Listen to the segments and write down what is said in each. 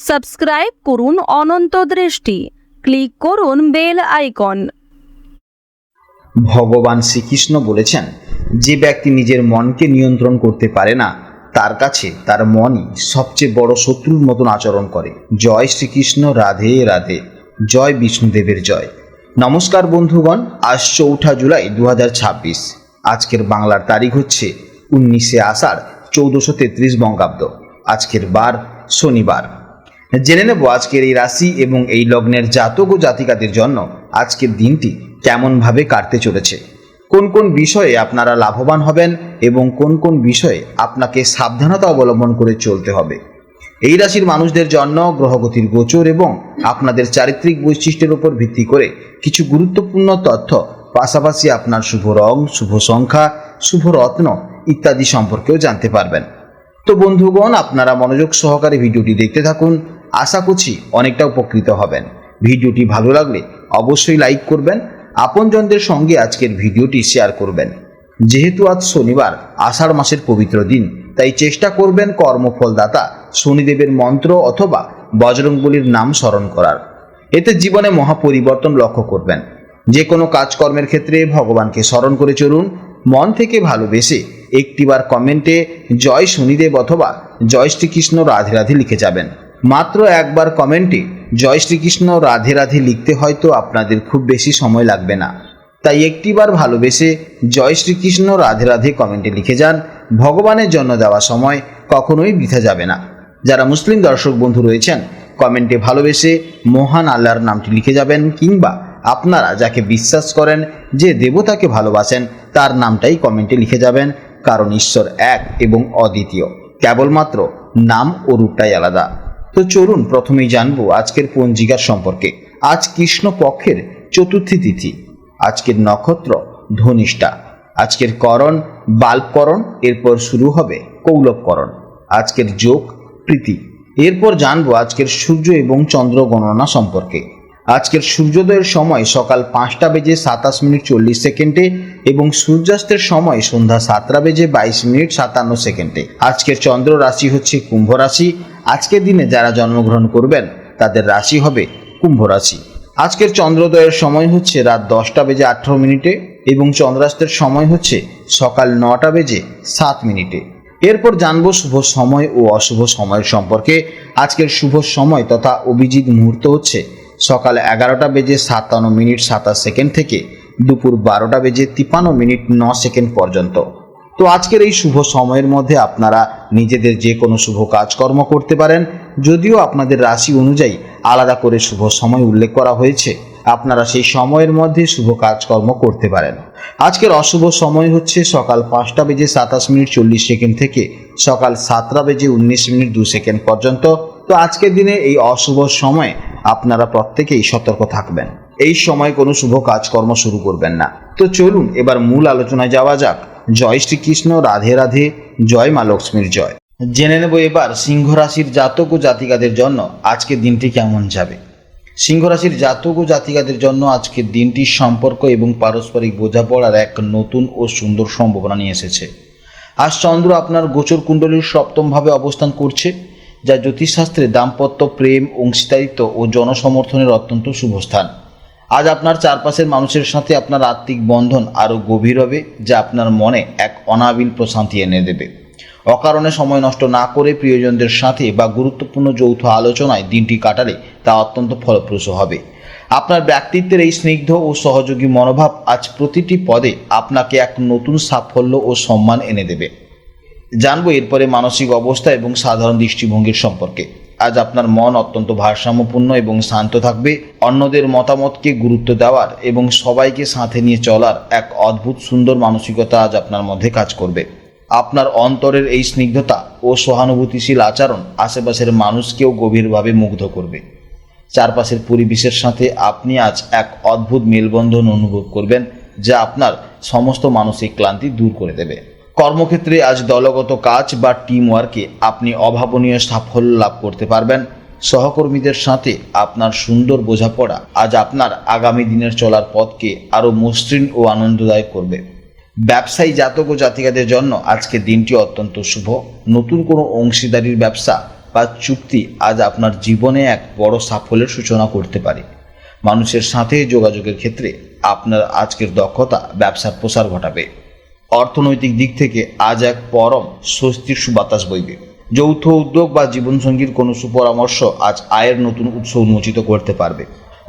Subscribe করুন অনন্ত দৃষ্টি, click করুন বেল আইকন। ভগবান শ্রীকৃষ্ণ বলেছেন, যে ব্যক্তি নিজের মনকে নিয়ন্ত্রণ করতে পারে না তার কাছে তার মনই সবচেয়ে বড় শত্রুর মতন আচরণ করে। জয় শ্রীকৃষ্ণ, রাধে রাধে, জয় বিষ্ণুদেবের জয়। নমস্কার বন্ধুগণ, আজ 4 জুলাই 2026। আজকের বাংলার তারিখ হচ্ছে 19 আষাঢ় 1433 বঙ্গাব্দ। আজকের বার শনিবার। জেনে নেব আজকের এই রাশি এবং এই লগ্নের জাতক ও জাতিকাদের জন্য আজকের দিনটি কেমনভাবে কাটতে চলেছে, কোন কোন বিষয়ে আপনারা লাভবান হবেন এবং কোন কোন বিষয়ে আপনাকে সাবধানতা অবলম্বন করে চলতে হবে। এই রাশির মানুষদের জন্য গ্রহগতির গোচর এবং আপনাদের চারিত্রিক বৈশিষ্ট্যের উপর ভিত্তি করে কিছু গুরুত্বপূর্ণ তথ্য, পাশাপাশি আপনার শুভ রং, শুভ সংখ্যা, শুভ রত্ন ইত্যাদি সম্পর্কেও জানতে পারবেন। তো বন্ধুগণ, আপনারা মনোযোগ সহকারে ভিডিওটি দেখতে থাকুন, আশা করছি অনেকটা উপকৃত হবেন। ভিডিওটি ভালো লাগলে অবশ্যই লাইক করবেন, আপনজনদের সঙ্গে আজকের ভিডিওটি শেয়ার করবেন। যেহেতু আজ শনিবার, আষাঢ় মাসের পবিত্র দিন, তাই চেষ্টা করবেন কর্মফলদাতা শনিদেবের মন্ত্র অথবা বজরংবলীর নাম স্মরণ করার। এতে জীবনে মহাপরিবর্তন লক্ষ্য করবেন। যে কোনো কাজকর্মের ক্ষেত্রে ভগবানকে স্মরণ করে চলুন। মন থেকে ভালোবেসে একটিবার কমেন্টে জয় শনিদেব অথবা জয় শ্রীকৃষ্ণ রাধে রাধে লিখে যাবেন। মাত্র একবার কমেন্টে জয় শ্রীকৃষ্ণ রাধে রাধে লিখতে হয়তো আপনাদের খুব বেশি সময় লাগবে না, তাই একটিবার ভালোবেসে জয় শ্রীকৃষ্ণ রাধে রাধে কমেন্টে লিখে যান। ভগবানের জন্য দেওয়া সময় কখনোই বৃথা যাবে না। যারা মুসলিম দর্শক বন্ধু রয়েছেন, কমেন্টে ভালোবেসে মহান আল্লাহর নামটি লিখে যাবেন, কিংবা আপনারা যাকে বিশ্বাস করেন, যে দেবতাকে ভালোবাসেন, তার নামটাই কমেন্টে লিখে যাবেন। কারণ ঈশ্বর এক এবং অদ্বিতীয়, কেবলমাত্র নাম ও রূপটাই আলাদা। তো চলুন প্রথমেই জানবো আজকের পঞ্জিকার সম্পর্কে। আজ কৃষ্ণ পক্ষের চতুর্থী তিথি। আজকের নক্ষত্র ধনিষ্ঠা। আজকের করণ বাল্বকরণ, এরপর শুরু হবে কৌলবকরণ। আজকের যোগ প্রীতি। এরপর জানবো আজকের সূর্য এবং চন্দ্র গণনা সম্পর্কে। আজকের সূর্যোদয়ের সময় সকাল 5:27:40 এবং সূর্যাস্তের সময় সন্ধ্যা 7:22:57। আজকের চন্দ্র রাশি হচ্ছে কুম্ভ রাশি। আজকের দিনে যারা জন্মগ্রহণ করবেন তাদের রাশি হবে কুম্ভ রাশি। আজকের চন্দ্রোদয়ের সময় হচ্ছে রাত 10:18 এবং চন্দ্রাস্তের সময় হচ্ছে সকাল 9:07। এরপর জানবো শুভ সময় ও অশুভ সময়ের সম্পর্কে। আজকের শুভ সময় তথা অভিজিৎ মুহূর্ত হচ্ছে সকাল 11:57:27 থেকে দুপুর 12:53:09 পর্যন্ত। তো আজকের এই শুভ সময়ের মধ্যে আপনারা নিজেদের যে কোনো শুভ কাজকর্ম করতে পারেন। যদিও আপনাদের রাশি অনুযায়ী আলাদা করে শুভ সময় উল্লেখ করা হয়েছে, আপনারা সেই সময়ের মধ্যে শুভ কাজকর্ম করতে পারেন। আজকের অশুভ সময় হচ্ছে সকাল 5:27:40 থেকে সকাল 7:19:02 পর্যন্ত। তো আজকের দিনে এই অশুভ সময়ে আপনারা প্রত্যেকেই সতর্ক থাকবেন। এই সময় কোনো শুভ কাজকর্ম শুরু করবেন না। তো চলুন এবার মূল আলোচনায় যাওয়া যাক। জয় শ্রীকৃষ্ণ, রাধে রাধে, জয় মা লক্ষ্মীর জয়। জেনে নেব এবার সিংহ রাশির জাতক ও জাতিকাদের জন্য আজকের দিনটি কেমন যাবে। সিংহ রাশির জাতক ও জাতিকাদের জন্য আজকের দিনটি সম্পর্ক এবং পারস্পরিক বোঝাপড়ার এক নতুন ও সুন্দর সম্ভাবনা নিয়ে এসেছে। আজ চন্দ্র আপনার গোচর কুণ্ডলীর সপ্তমভাবে অবস্থান করছে, যা জ্যোতিষশাস্ত্রে দাম্পত্য, প্রেম, অংশীদারিত্ব ও জনসমর্থনের অত্যন্ত শুভ স্থান। আজ আপনার চারপাশের মানুষের সাথে আপনার আত্মিক বন্ধন আরও গভীর হবে, যা আপনার মনে এক অনাবিল প্রশান্তি এনে দেবে। অকারণে সময় নষ্ট না করে প্রিয়জনদের সাথে বা গুরুত্বপূর্ণ যৌথ আলোচনায় দিনটি কাটালে তা অত্যন্ত ফলপ্রসূ হবে। আপনার ব্যক্তিত্বের এই স্নিগ্ধ ও সহযোগী মনোভাব আজ প্রতিটি পদে আপনাকে এক নতুন সাফল্য ও সম্মান এনে দেবে। জানবো এরপরে মানসিক অবস্থা এবং সাধারণ দৃষ্টিভঙ্গির সম্পর্কে। আজ আপনার মন অত্যন্ত ভারসাম্যপূর্ণ এবং শান্ত থাকবে। অন্যদের মতামতকে গুরুত্ব দেওয়ার এবং সবাইকে সাথে নিয়ে চলার এক অদ্ভুত সুন্দর মানসিকতা আজ আপনার মধ্যে কাজ করবে। আপনার অন্তরের এই স্নিগ্ধতা ও সহানুভূতিশীল আচরণ আশেপাশের মানুষকেও গভীরভাবে মুগ্ধ করবে। চারপাশের পরিবেশের সাথে আপনি আজ এক অদ্ভুত মেলবন্ধন অনুভব করবেন, যা আপনার সমস্ত মানসিক ক্লান্তি দূর করে দেবে। কর্মক্ষেত্রে আজ দলগত কাজ বা টিম ওয়ার্কে আপনি অভাবনীয় সাফল্য লাভ করতে পারবেন। সহকর্মীদের সাথে আপনার সুন্দর বোঝাপড়া আজ আপনার আগামী দিনের চলার পথকে আরও মসৃণ ও আনন্দদায়ক করবে। ব্যবসায়ী জাতক ও জাতিকাদের জন্য আজকের দিনটি অত্যন্ত শুভ। নতুন কোনো অংশীদারির ব্যবসা বা চুক্তি আজ আপনার জীবনে এক বড় সাফল্যের সূচনা করতে পারে। মানুষের সাথে যোগাযোগের ক্ষেত্রে আপনার আজকের দক্ষতা ব্যবসার প্রসার ঘটাবে। অর্থনৈতিক দিক থেকে আজ এক পরম স্বস্তির সুবাতাস বইবে। যৌথ উদ্যোগ বা জীবনসঙ্গীর কোনো সুপরামর্শ আজ আয়ের নতুন উৎস উন্মোচিত করতে পারবে।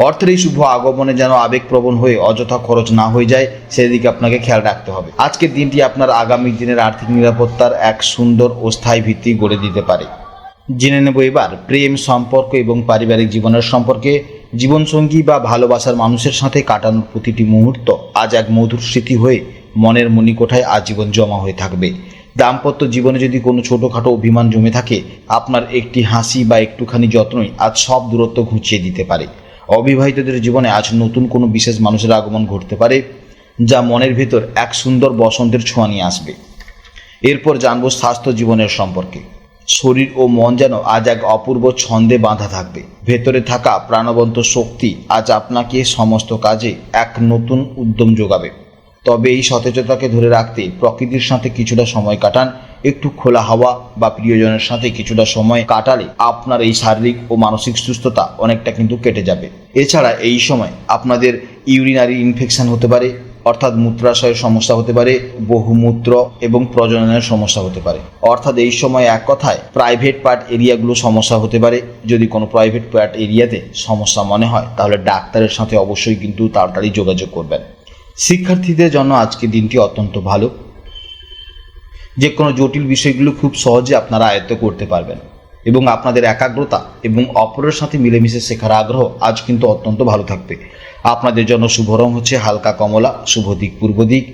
অর্থের এই শুভ আগমনে যেন আবেগপ্রবণ হয়ে অযথা খরচ না হয়ে যায়, সেদিকে আপনাকে খেয়াল রাখতে হবে। আজকের দিনটি আপনার আগামী দিনের আর্থিক নিরাপত্তার এক সুন্দর ও স্থায়ী ভিত্তি গড়ে দিতে পারে। জেনে নেব এবার প্রেম, সম্পর্ক এবং পারিবারিক জীবনের সম্পর্কে। জীবনসঙ্গী বা ভালোবাসার মানুষের সাথে কাটানোর প্রতিটি মুহূর্ত আজ এক মধুর স্মৃতি হয়ে মনের মণিকোঠায় আজীবন জমা হয়ে থাকবে। দাম্পত্য জীবনে যদি কোনো ছোটোখাটো অভিমান জমে থাকে, আপনার একটি হাসি বা একটুখানি যত্নই আজ সব দূরত্ব ঘুচিয়ে দিতে পারে। অবিবাহিতদের জীবনে আজ নতুন কোনো বিশেষ মানুষের আগমন ঘটতে পারে, যা মনের ভেতর এক সুন্দর বসন্তের ছোঁয়া নিয়ে আসবে। এরপর জানবো স্বাস্থ্য জীবনের সম্পর্কে। শরীর ও মন যেন আজ এক অপূর্ব ছন্দে বাঁধা থাকবে। ভেতরে থাকা প্রাণবন্ত শক্তি আজ আপনাকে সমস্ত কাজে এক নতুন উদ্যম যোগাবে। তবে এই সতেজতাকে ধরে রাখতে প্রকৃতির সাথে কিছুটা সময় কাটান। একটু খোলা হাওয়া বা প্রিয়জনের সাথে কিছুটা সময় কাটালে আপনার এই শারীরিক ও মানসিক সুস্থতা অনেকটা কিন্তু কেটে যাবে। এছাড়া এই সময় আপনাদের ইউরিনারি ইনফেকশন হতে পারে, অর্থাৎ মূত্রাশয়ের সমস্যা হতে পারে, বহুমূত্র এবং প্রজননের সমস্যা হতে পারে। অর্থাৎ এই সময় এক কথায় প্রাইভেট পার্ট এরিয়াগুলো সমস্যা হতে পারে। যদি কোনো প্রাইভেট পার্ট এরিয়াতে সমস্যা মনে হয়, তাহলে ডাক্তারের সাথে অবশ্যই কিন্তু তাড়াতাড়ি যোগাযোগ করবেন। শিক্ষার্থীদের জন্য আজকের দিনটি অত্যন্ত ভালো। যে কোনো জটিল বিষয়গুলো খুব সহজে আপনারা আয়ত্ত করতে পারবেন এবং আপনাদের একাগ্রতা এবং অপরের সাথে মিলেমিশে শেখার আগ্রহ আজ কিন্তু অত্যন্ত ভালো থাকবে। আপনাদের জন্য শুভ রং হচ্ছে হালকা কমলা, শুভ দিক পূর্ব দিক,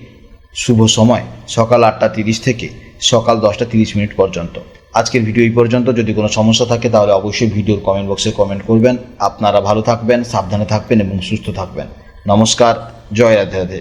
শুভ সময় সকাল 8টা 30 থেকে সকাল 10টা 30 পর্যন্ত। আজকের ভিডিও এই পর্যন্ত। যদি কোনো সমস্যা থাকে তাহলে অবশ্যই ভিডিওর কমেন্ট বক্সে কমেন্ট করবেন। আপনারা ভালো থাকবেন, সাবধানে থাকবেন এবং সুস্থ থাকবেন। নমস্কার, জয় রাধে রাধে।